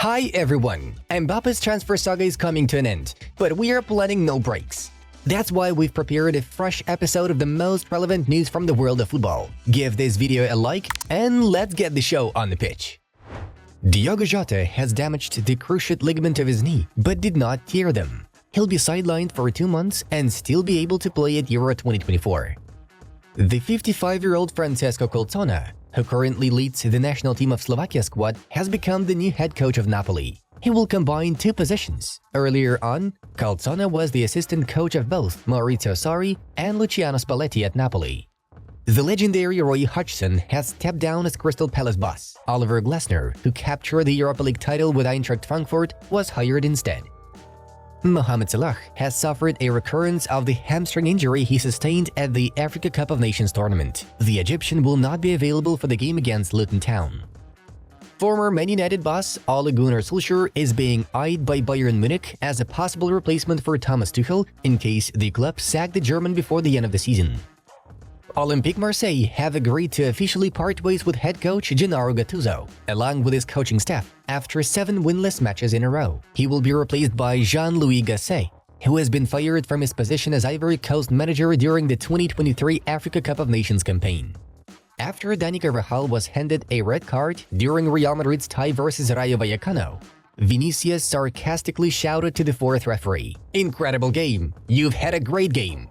Hi everyone! Mbappe's transfer saga is coming to an end, but we are planning no breaks. That's why we've prepared a fresh episode of the most relevant news from the world of football. Give this video a like, and let's get the show on the pitch. Diogo Jota has damaged the cruciate ligament of his knee, but did not tear them. He'll be sidelined for 2 months and still be able to play at Euro 2024. The 55-year-old Francesco Colzona, who currently leads the national team of Slovakia squad, has become the new head coach of Napoli. He will combine 2 positions. Earlier on, Colzona was the assistant coach of both Maurizio Sarri and Luciano Spalletti at Napoli. The legendary Roy Hodgson has stepped down as Crystal Palace boss. Oliver Glasner, who captured the Europa League title with Eintracht Frankfurt, was hired instead. Mohamed Salah has suffered a recurrence of the hamstring injury he sustained at the Africa Cup of Nations tournament. The Egyptian will not be available for the game against Luton Town. Former Man United boss Ole Gunnar Solskjaer is being eyed by Bayern Munich as a possible replacement for Thomas Tuchel in case the club sacked the German before the end of the season. Olympique Marseille have agreed to officially part ways with head coach Gennaro Gattuso, along with his coaching staff, after 7 winless matches in a row. He will be replaced by Jean-Louis Gasset, who has been fired from his position as Ivory Coast manager during the 2023 Africa Cup of Nations campaign. After Dani Carvajal was handed a red card during Real Madrid's tie versus Rayo Vallecano, Vinicius sarcastically shouted to the 4th referee, "Incredible game! You've had a great game!"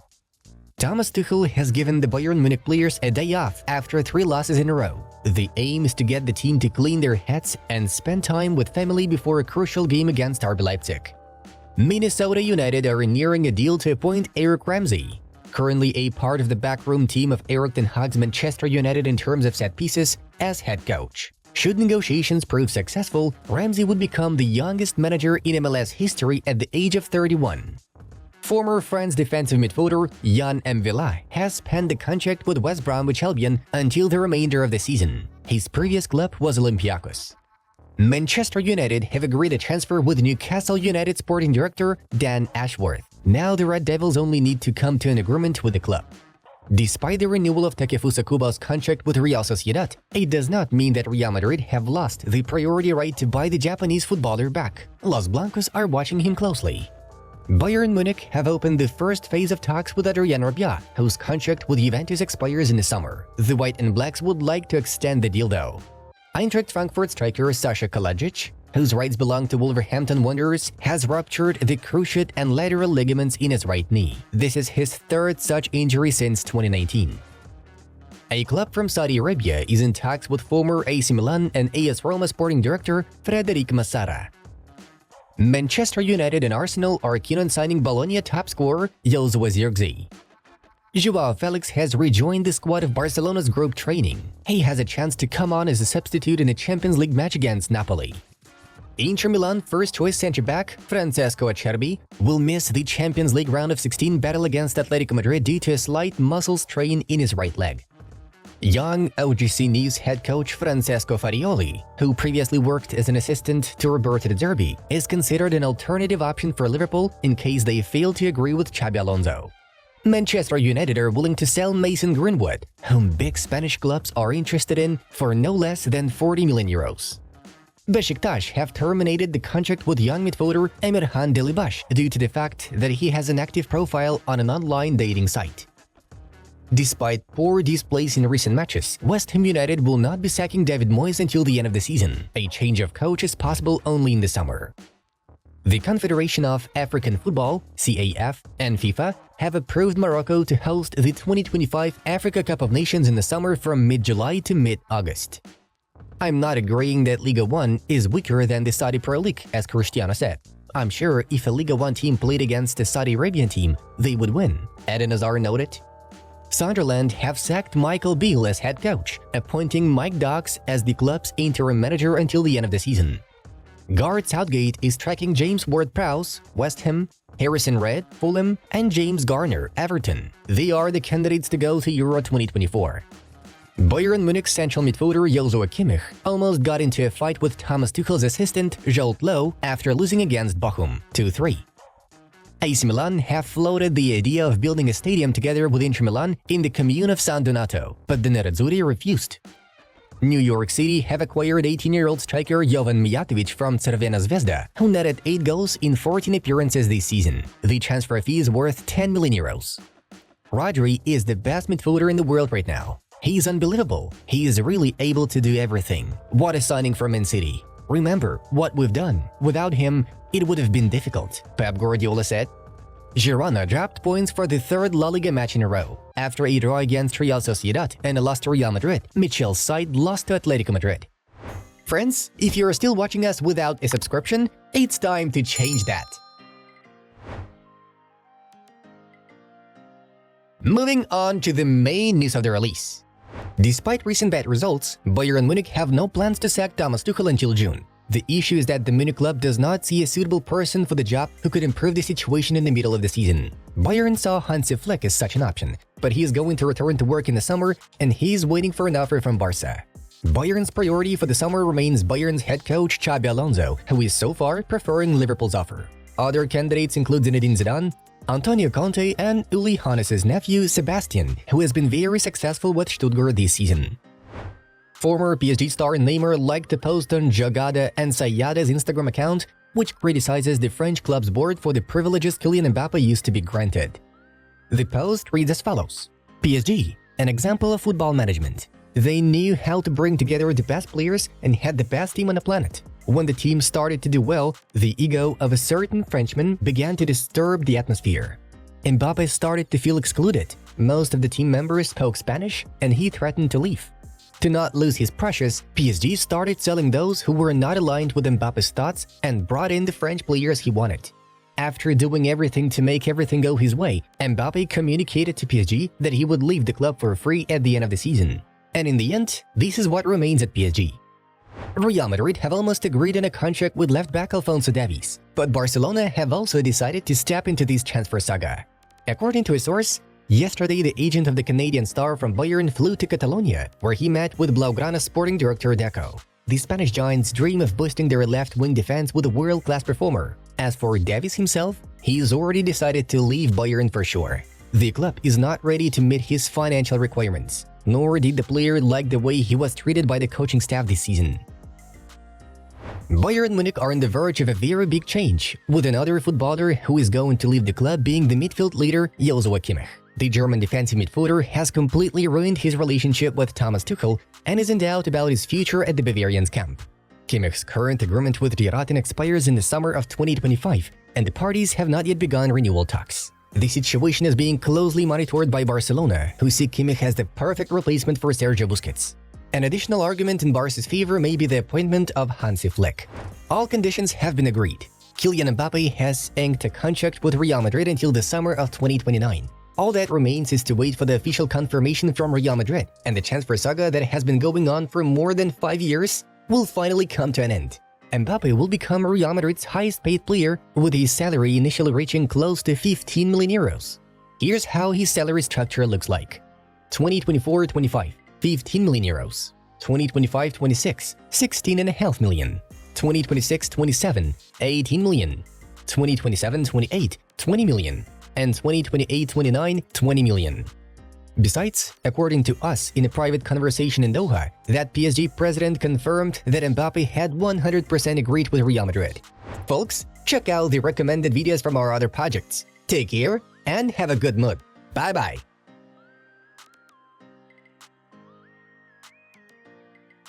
Thomas Tuchel has given the Bayern Munich players a day off after 3 losses in a row. The aim is to get the team to clean their heads and spend time with family before a crucial game against RB Leipzig. Minnesota United are nearing a deal to appoint Eric Ramsey, currently a part of the backroom team of Erik ten Hag's Manchester United in terms of set pieces, as head coach. Should negotiations prove successful, Ramsey would become the youngest manager in MLS history at the age of 31. Former France defensive midfielder Yann M'Vila has penned a contract with West Bromwich Albion until the remainder of the season. His previous club was Olympiacos. Manchester United have agreed a transfer with Newcastle United sporting director Dan Ashworth. Now the Red Devils only need to come to an agreement with the club. Despite the renewal of Takefusa Kubo's contract with Real Sociedad, it does not mean that Real Madrid have lost the priority right to buy the Japanese footballer back. Los Blancos are watching him closely. Bayern Munich have opened the first phase of talks with Adrien Rabiot, whose contract with Juventus expires in the summer. The White and Blacks would like to extend the deal though. Eintracht Frankfurt striker Sasha Kalajic, whose rights belong to Wolverhampton Wanderers, has ruptured the cruciate and lateral ligaments in his right knee. This is his 3rd such injury since 2019. A club from Saudi Arabia is in talks with former AC Milan and AS Roma sporting director Frederic Massara. Manchester United and Arsenal are keen on signing Bologna top scorer Josua Zirkzee. Joao Felix has rejoined the squad of Barcelona's group training. He has a chance to come on as a substitute in a Champions League match against Napoli. Inter Milan first-choice centre-back Francesco Acerbi will miss the Champions League round of 16 battle against Atletico Madrid due to a slight muscle strain in his right leg. Young OGC Nice head coach Francesco Farioli, who previously worked as an assistant to Roberto De Zerbi, is considered an alternative option for Liverpool in case they fail to agree with Xabi Alonso. Manchester United are willing to sell Mason Greenwood, whom big Spanish clubs are interested in, for no less than 40 million euros. Besiktas have terminated the contract with young midfielder Emirhan Delibash due to the fact that he has an active profile on an online dating site. Despite poor displays in recent matches, West Ham United will not be sacking David Moyes until the end of the season. A change of coach is possible only in the summer. The Confederation of African Football (CAF) and FIFA have approved Morocco to host the 2025 Africa Cup of Nations in the summer from mid-July to mid-August. "I'm not agreeing that Liga 1 is weaker than the Saudi Pro League," as Cristiano said. "I'm sure if a Liga 1 team played against a Saudi Arabian team, they would win," Eden Hazard noted. Sunderland have sacked Michael Beale as head coach, appointing Mike Dawes as the club's interim manager until the end of the season. Gareth Southgate is tracking James Ward-Prowse, West Ham, Harrison Red, Fulham, and James Garner, Everton. They are the candidates to go to Euro 2024. Bayern Munich central midfielder Joshua Kimmich almost got into a fight with Thomas Tuchel's assistant Jolt Low after losing against Bochum 2-3. AC Milan have floated the idea of building a stadium together with Inter Milan in the commune of San Donato, but the Nerazzurri refused. New York City have acquired 18-year-old striker Jovan Mijatovic from Crvena Zvezda, who netted 8 goals in 14 appearances this season. The transfer fee is worth 10 million euros. Rodri is the best midfielder in the world right now. He's unbelievable. He is really able to do everything. What a signing for Man City. Remember what we've done. Without him, it would have been difficult, Pep Guardiola said. Girona dropped points for the third La Liga match in a row. After a draw against Real Sociedad and a loss to Real Madrid, Michel's side lost to Atletico Madrid. Friends, if you're still watching us without a subscription, it's time to change that. Moving on to the main news of the release. Despite recent bad results, Bayern Munich have no plans to sack Thomas Tuchel until June. The issue is that the Munich club does not see a suitable person for the job who could improve the situation in the middle of the season. Bayern saw Hansi Flick as such an option, but he is going to return to work in the summer and he's waiting for an offer from Barça. Bayern's priority for the summer remains Bayern's head coach Xabi Alonso, who is so far preferring Liverpool's offer. Other candidates include Zinedine Zidane, Antonio Conte, and Uli Hoeneß's nephew Sebastian, who has been very successful with Stuttgart this season. Former PSG star Neymar liked a post on Jogada Ensaiada's Instagram account, which criticizes the French club's board for the privileges Kylian Mbappe used to be granted. The post reads as follows: PSG, an example of football management. They knew how to bring together the best players and had the best team on the planet. When the team started to do well, the ego of a certain Frenchman began to disturb the atmosphere. Mbappe started to feel excluded. Most of the team members spoke Spanish, and he threatened to leave. To not lose his precious, PSG started selling those who were not aligned with Mbappe's thoughts and brought in the French players he wanted. After doing everything to make everything go his way, Mbappe communicated to PSG that he would leave the club for free at the end of the season. And in the end, this is what remains at PSG. Real Madrid have almost agreed on a contract with left-back Alphonso Davies, but Barcelona have also decided to step into this transfer saga. According to a source, yesterday the agent of the Canadian star from Bayern flew to Catalonia, where he met with Blaugrana sporting director Deco. The Spanish giants dream of boosting their left-wing defense with a world-class performer. As for Davies himself, he's already decided to leave Bayern for sure. The club is not ready to meet his financial requirements, nor did the player like the way he was treated by the coaching staff this season. Bayern Munich are on the verge of a very big change, with another footballer who is going to leave the club being the midfield leader Joshua Kimmich. The German defensive midfielder has completely ruined his relationship with Thomas Tuchel and is in doubt about his future at the Bavarian's camp. Kimmich's current agreement with Die Roten expires in the summer of 2025, and the parties have not yet begun renewal talks. The situation is being closely monitored by Barcelona, who see Kimmich as the perfect replacement for Sergio Busquets. An additional argument in Barca's favor may be the appointment of Hansi Flick. All conditions have been agreed. Kylian Mbappe has inked a contract with Real Madrid until the summer of 2029. All that remains is to wait for the official confirmation from Real Madrid, and the transfer saga that has been going on for more than 5 years will finally come to an end. Mbappe will become Real Madrid's highest-paid player, with his salary initially reaching close to 15 million euros. Here's how his salary structure looks like. 2024-25, 15 million euros. 2025-26, 16.5 million. 2026-27, 18 million. 2027-28, 20 million. And 2028-29, 20 million. Besides, according to us in a private conversation in Doha, that PSG president confirmed that Mbappe had 100% agreed with Real Madrid. Folks, check out the recommended videos from our other projects. Take care and have a good mood. Bye-bye.